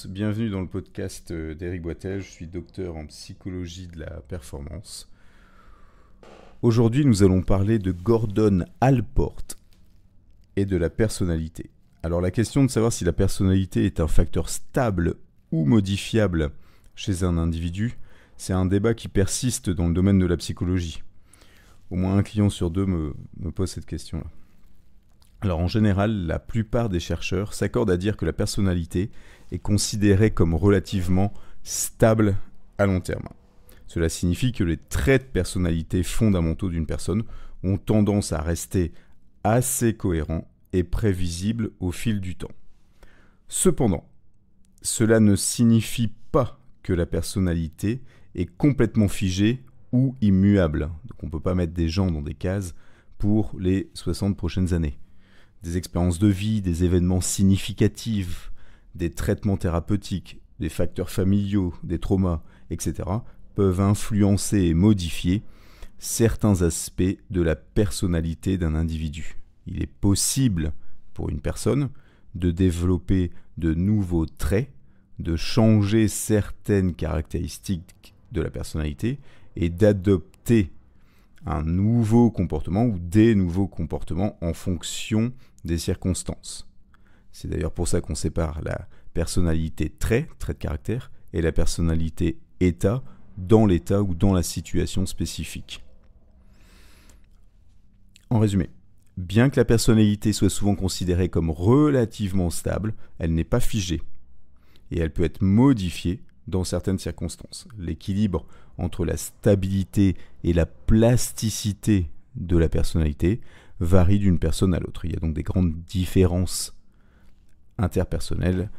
Bienvenue dans le podcast d'Éric Boitel, je suis docteur en psychologie de la performance. Aujourd'hui, nous allons parler de Gordon Allport et de la personnalité. Alors la question de savoir si la personnalité est un facteur stable ou modifiable chez un individu, c'est un débat qui persiste dans le domaine de la psychologie. Au moins un client sur deux me pose cette question-là. Alors en général, la plupart des chercheurs s'accordent à dire que la personnalité est considérée comme relativement stable à long terme. Cela signifie que les traits de personnalité fondamentaux d'une personne ont tendance à rester assez cohérents et prévisibles au fil du temps. Cependant, cela ne signifie pas que la personnalité est complètement figée ou immuable. Donc on ne peut pas mettre des gens dans des cases pour les 60 prochaines années. Des expériences de vie, des événements significatifs, des traitements thérapeutiques, des facteurs familiaux, des traumas, etc. peuvent influencer et modifier certains aspects de la personnalité d'un individu. Il est possible pour une personne de développer de nouveaux traits, de changer certaines caractéristiques de la personnalité et d'adopter un nouveau comportement ou des nouveaux comportements en fonction des circonstances. C'est d'ailleurs pour ça qu'on sépare la personnalité trait de caractère, et la personnalité état, dans l'état ou dans la situation spécifique. En résumé, bien que la personnalité soit souvent considérée comme relativement stable, elle n'est pas figée, et elle peut être modifiée dans certaines circonstances. L'équilibre entre la stabilité et la plasticité de la personnalité varie d'une personne à l'autre. Il y a donc des grandes différences interpersonnelles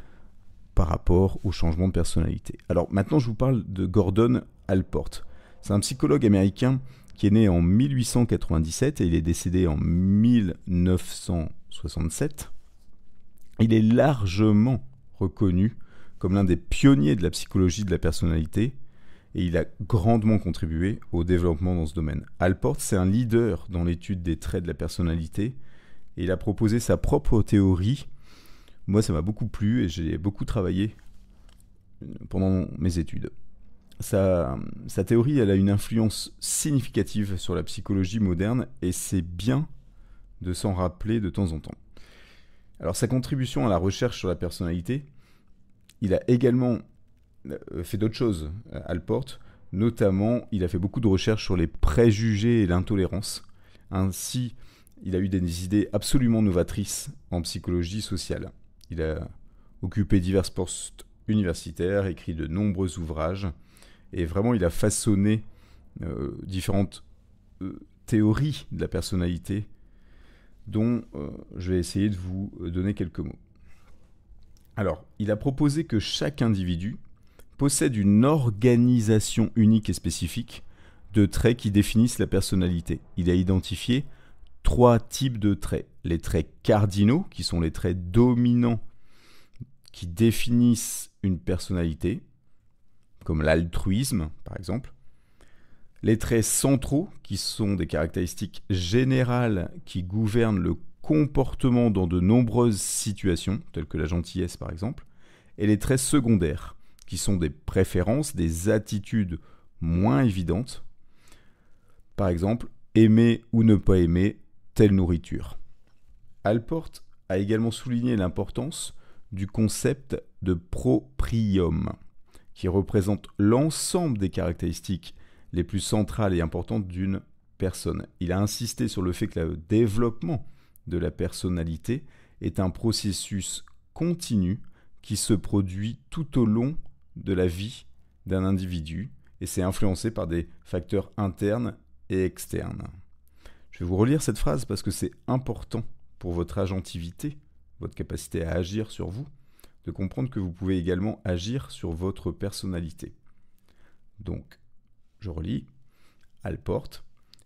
par rapport au changement de personnalité. Alors maintenant, je vous parle de Gordon Allport. C'est un psychologue américain qui est né en 1897 et il est décédé en 1967. Il est largement reconnu comme l'un des pionniers de la psychologie de la personnalité, et il a grandement contribué au développement dans ce domaine. Allport, c'est un leader dans l'étude des traits de la personnalité, et il a proposé sa propre théorie. Moi, ça m'a beaucoup plu, et j'ai beaucoup travaillé pendant mes études. Sa théorie, elle a une influence significative sur la psychologie moderne, et c'est bien de s'en rappeler de temps en temps. Alors, sa contribution à la recherche sur la personnalité, il a également fait d'autres choses, Allport. Notamment, il a fait beaucoup de recherches sur les préjugés et l'intolérance. Ainsi, il a eu des idées absolument novatrices en psychologie sociale. Il a occupé divers postes universitaires, écrit de nombreux ouvrages, et vraiment, il a façonné différentes théories de la personnalité, dont je vais essayer de vous donner quelques mots. Alors, il a proposé que chaque individu possède une organisation unique et spécifique de traits qui définissent la personnalité. Il a identifié 3 types de traits. Les traits cardinaux, qui sont les traits dominants qui définissent une personnalité, comme l'altruisme par exemple. Les traits centraux, qui sont des caractéristiques générales qui gouvernent le comportement dans de nombreuses situations, telles que la gentillesse par exemple, et les traits secondaires, qui sont des préférences, des attitudes moins évidentes, par exemple, aimer ou ne pas aimer telle nourriture. Allport a également souligné l'importance du concept de proprium, qui représente l'ensemble des caractéristiques les plus centrales et importantes d'une personne. Il a insisté sur le fait que le développement de la personnalité est un processus continu qui se produit tout au long de la vie d'un individu, et c'est influencé par des facteurs internes et externes. Je vais vous relire cette phrase parce que c'est important pour votre agentivité, votre capacité à agir sur vous, de comprendre que vous pouvez également agir sur votre personnalité. Donc, je relis. Allport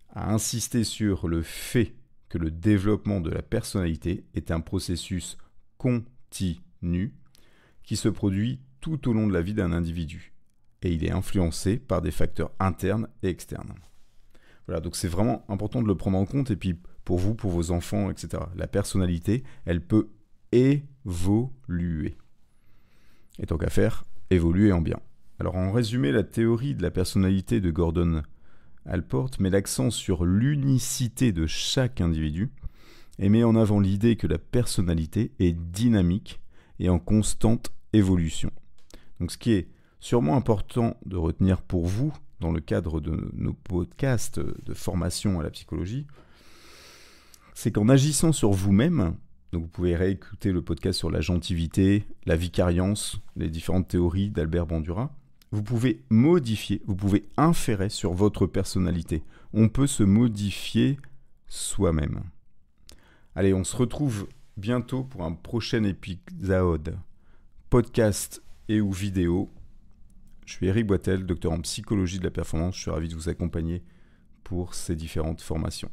a insisté sur le fait que le développement de la personnalité est un processus continu qui se produit tout au long de la vie d'un individu, et il est influencé par des facteurs internes et externes. Voilà, donc c'est vraiment important de le prendre en compte, et puis pour vous, pour vos enfants, etc. La personnalité, elle peut évoluer. Et tant qu'à faire, évoluer en bien. Alors en résumé, la théorie de la personnalité de Gordon Allport met l'accent sur l'unicité de chaque individu et met en avant l'idée que la personnalité est dynamique et en constante évolution. Donc ce qui est sûrement important de retenir pour vous dans le cadre de nos podcasts de formation à la psychologie, c'est qu'en agissant sur vous-même, donc vous pouvez réécouter le podcast sur l'agentivité, la vicariance, les différentes théories d'Albert Bandura, vous pouvez modifier, vous pouvez inférer sur votre personnalité. On peut se modifier soi-même. Allez, on se retrouve bientôt pour un prochain épisode, podcast et ou vidéo. Je suis Eric Boitel, docteur en psychologie de la performance. Je suis ravi de vous accompagner pour ces différentes formations.